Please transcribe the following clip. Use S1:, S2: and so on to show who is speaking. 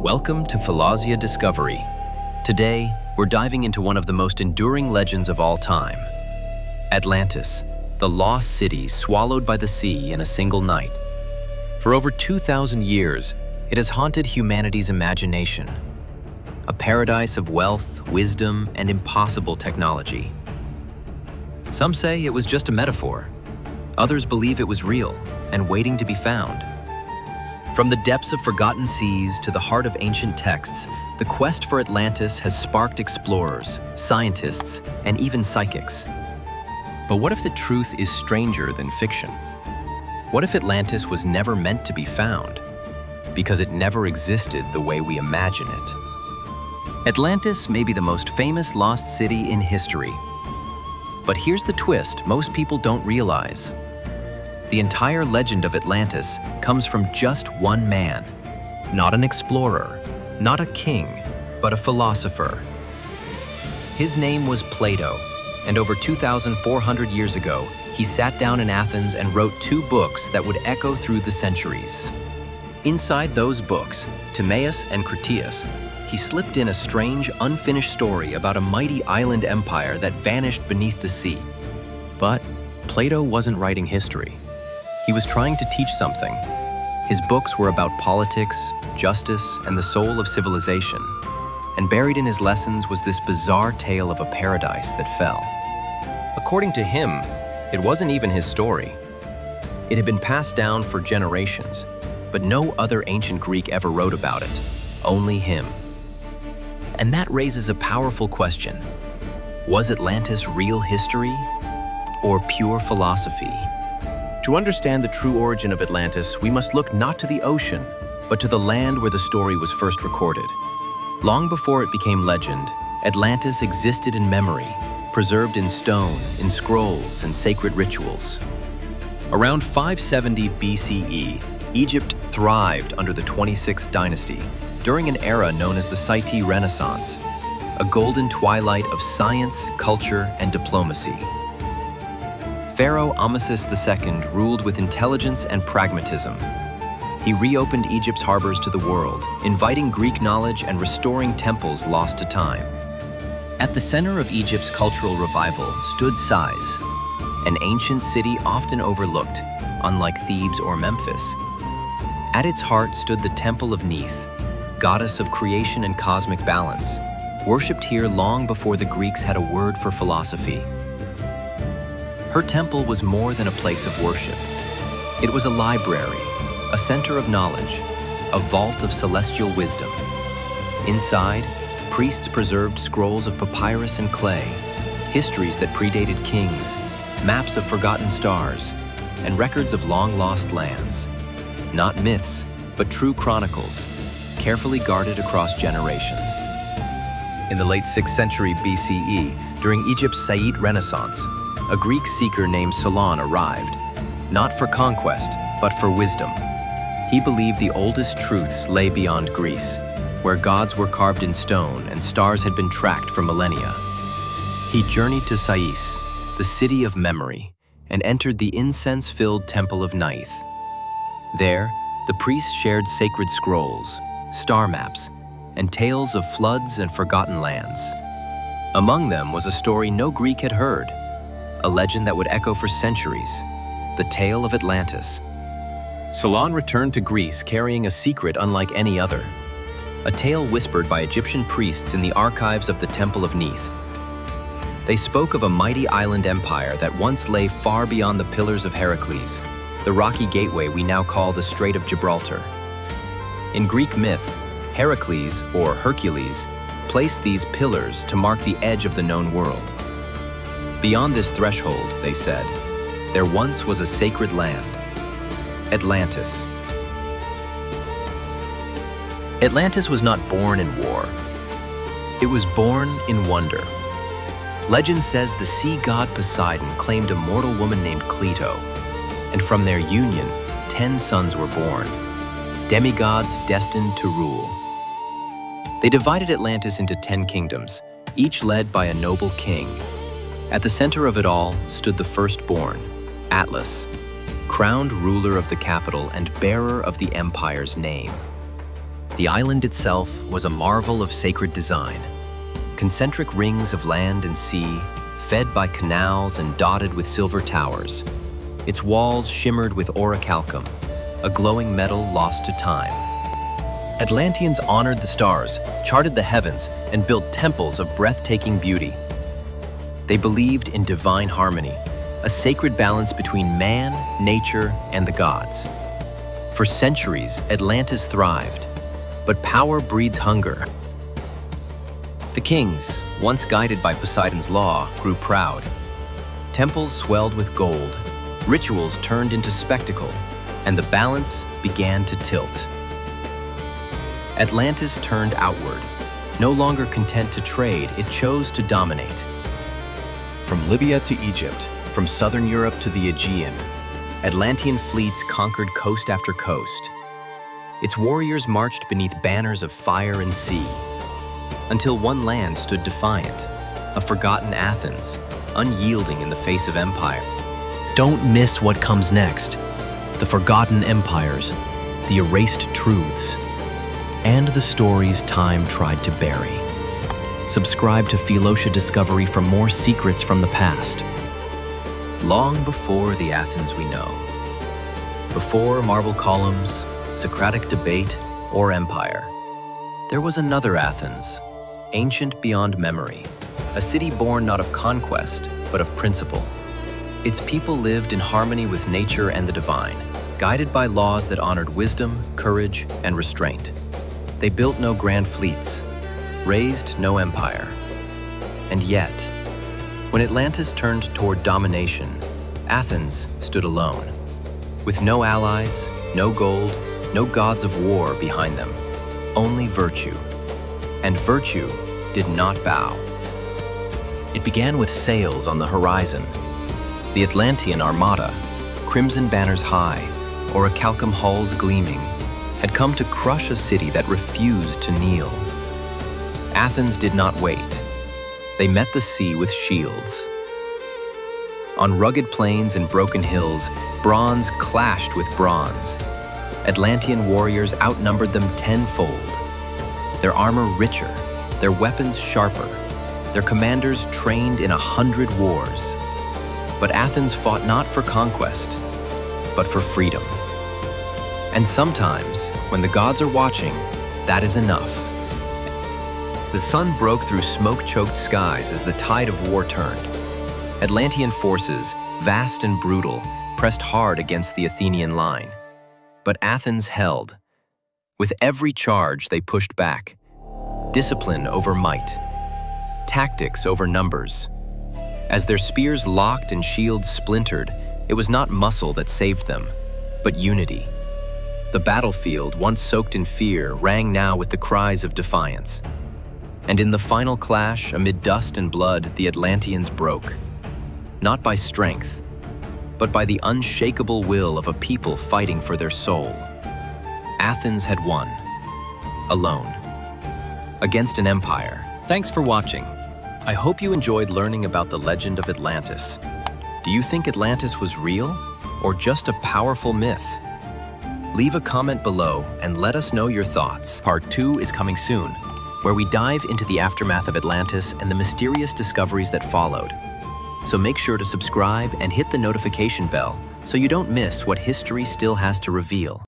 S1: Welcome to Phylosia Discovery. Today, we're diving into one of the most enduring legends of all time. Atlantis, the lost city swallowed by the sea in a single night. For over 2,000 years, it has haunted humanity's imagination. A paradise of wealth, wisdom, and impossible technology. Some say it was just a metaphor. Others believe it was real and waiting to be found. From the depths of forgotten seas to the heart of ancient texts, the quest for Atlantis has sparked explorers, scientists, and even psychics. But what if the truth is stranger than fiction? What if Atlantis was never meant to be found? Because it never existed the way we imagine it. Atlantis may be the most famous lost city in history. But here's the twist most people don't realize. The entire legend of Atlantis comes from just one man. Not an explorer, not a king, but a philosopher. His name was Plato, and over 2,400 years ago, he sat down in Athens and wrote 2 books that would echo through the centuries. Inside those books, Timaeus and Critias, he slipped in a strange, unfinished story about a mighty island empire that vanished beneath the sea. But Plato wasn't writing history. He was trying to teach something. His books were about politics, justice, and the soul of civilization. And buried in his lessons was this bizarre tale of a paradise that fell. According to him, it wasn't even his story. It had been passed down for generations, but no other ancient Greek ever wrote about it, only him. And that raises a powerful question. Was Atlantis real history or pure philosophy? To understand the true origin of Atlantis, we must look not to the ocean, but to the land where the story was first recorded. Long before it became legend, Atlantis existed in memory, preserved in stone, in scrolls, and sacred rituals. Around 570 BCE, Egypt thrived under the 26th dynasty, during an era known as the Scythe Renaissance, a golden twilight of science, culture, and diplomacy. Pharaoh Amasis II ruled with intelligence and pragmatism. He reopened Egypt's harbors to the world, inviting Greek knowledge and restoring temples lost to time. At the center of Egypt's cultural revival stood Sais, an ancient city often overlooked, unlike Thebes or Memphis. At its heart stood the Temple of Neith, goddess of creation and cosmic balance, worshipped here long before the Greeks had a word for philosophy. Her temple was more than a place of worship. It was a library, a center of knowledge, a vault of celestial wisdom. Inside, priests preserved scrolls of papyrus and clay, histories that predated kings, maps of forgotten stars, and records of long-lost lands. Not myths, but true chronicles, carefully guarded across generations. In the late 6th century BCE, during Egypt's Scythe Renaissance, a Greek seeker named Solon arrived, not for conquest, but for wisdom. He believed the oldest truths lay beyond Greece, where gods were carved in stone and stars had been tracked for millennia. He journeyed to Sais, the city of memory, and entered the incense-filled Temple of Neith. There, the priests shared sacred scrolls, star maps, and tales of floods and forgotten lands. Among them was a story no Greek had heard, a legend that would echo for centuries, the tale of Atlantis. Solon returned to Greece carrying a secret unlike any other, a tale whispered by Egyptian priests in the archives of the Temple of Neith. They spoke of a mighty island empire that once lay far beyond the Pillars of Heracles, the rocky gateway we now call the Strait of Gibraltar. In Greek myth, Heracles, or Hercules, placed these pillars to mark the edge of the known world. Beyond this threshold, they said, there once was a sacred land, Atlantis. Atlantis was not born in war. It was born in wonder. Legend says the sea god Poseidon claimed a mortal woman named Cleito, and from their union, 10 sons were born, demigods destined to rule. They divided Atlantis into 10 kingdoms, each led by a noble king. At the center of it all stood the firstborn, Atlas, crowned ruler of the capital and bearer of the empire's name. The island itself was a marvel of sacred design. Concentric rings of land and sea, fed by canals and dotted with silver towers. Its walls shimmered with orichalcum, a glowing metal lost to time. Atlanteans honored the stars, charted the heavens, and built temples of breathtaking beauty. They believed in divine harmony, a sacred balance between man, nature, and the gods. For centuries, Atlantis thrived, but power breeds hunger. The kings, once guided by Poseidon's law, grew proud. Temples swelled with gold, rituals turned into spectacle, and the balance began to tilt. Atlantis turned outward. No longer content to trade, it chose to dominate. From Libya to Egypt, from southern Europe to the Aegean, Atlantean fleets conquered coast after coast. Its warriors marched beneath banners of fire and sea, until one land stood defiant, a forgotten Athens, unyielding in the face of empire. Don't miss what comes next. The forgotten empires, the erased truths, and the stories time tried to bury. Subscribe to Phylosia Discovery for more secrets from the past. Long before the Athens we know, before marble columns, Socratic debate, or empire, there was another Athens, ancient beyond memory, a city born not of conquest, but of principle. Its people lived in harmony with nature and the divine, guided by laws that honored wisdom, courage, and restraint. They built no grand fleets, raised no empire. And yet, when Atlantis turned toward domination, Athens stood alone, with no allies, no gold, no gods of war behind them, only virtue. And virtue did not bow. It began with sails on the horizon. The Atlantean Armada, crimson banners high, orichalcum hulls gleaming, had come to crush a city that refused to kneel. Athens did not wait. They met the sea with shields. On rugged plains and broken hills, bronze clashed with bronze. Atlantean warriors outnumbered them tenfold. Their armor richer, their weapons sharper, their commanders trained in 100 wars. But Athens fought not for conquest, but for freedom. And sometimes, when the gods are watching, that is enough. The sun broke through smoke-choked skies as the tide of war turned. Atlantean forces, vast and brutal, pressed hard against the Athenian line. But Athens held. With every charge, they pushed back. Discipline over might. Tactics over numbers. As their spears locked and shields splintered, it was not muscle that saved them, but unity. The battlefield, once soaked in fear, rang now with the cries of defiance. And in the final clash, amid dust and blood, the Atlanteans broke. Not by strength, but by the unshakable will of a people fighting for their soul. Athens had won, alone, against an empire. Thanks for watching. I hope you enjoyed learning about the legend of Atlantis. Do you think Atlantis was real, or just a powerful myth? Leave a comment below and let us know your thoughts. Part 2 is coming soon, where we dive into the aftermath of Atlantis and the mysterious discoveries that followed. So make sure to subscribe and hit the notification bell so you don't miss what history still has to reveal.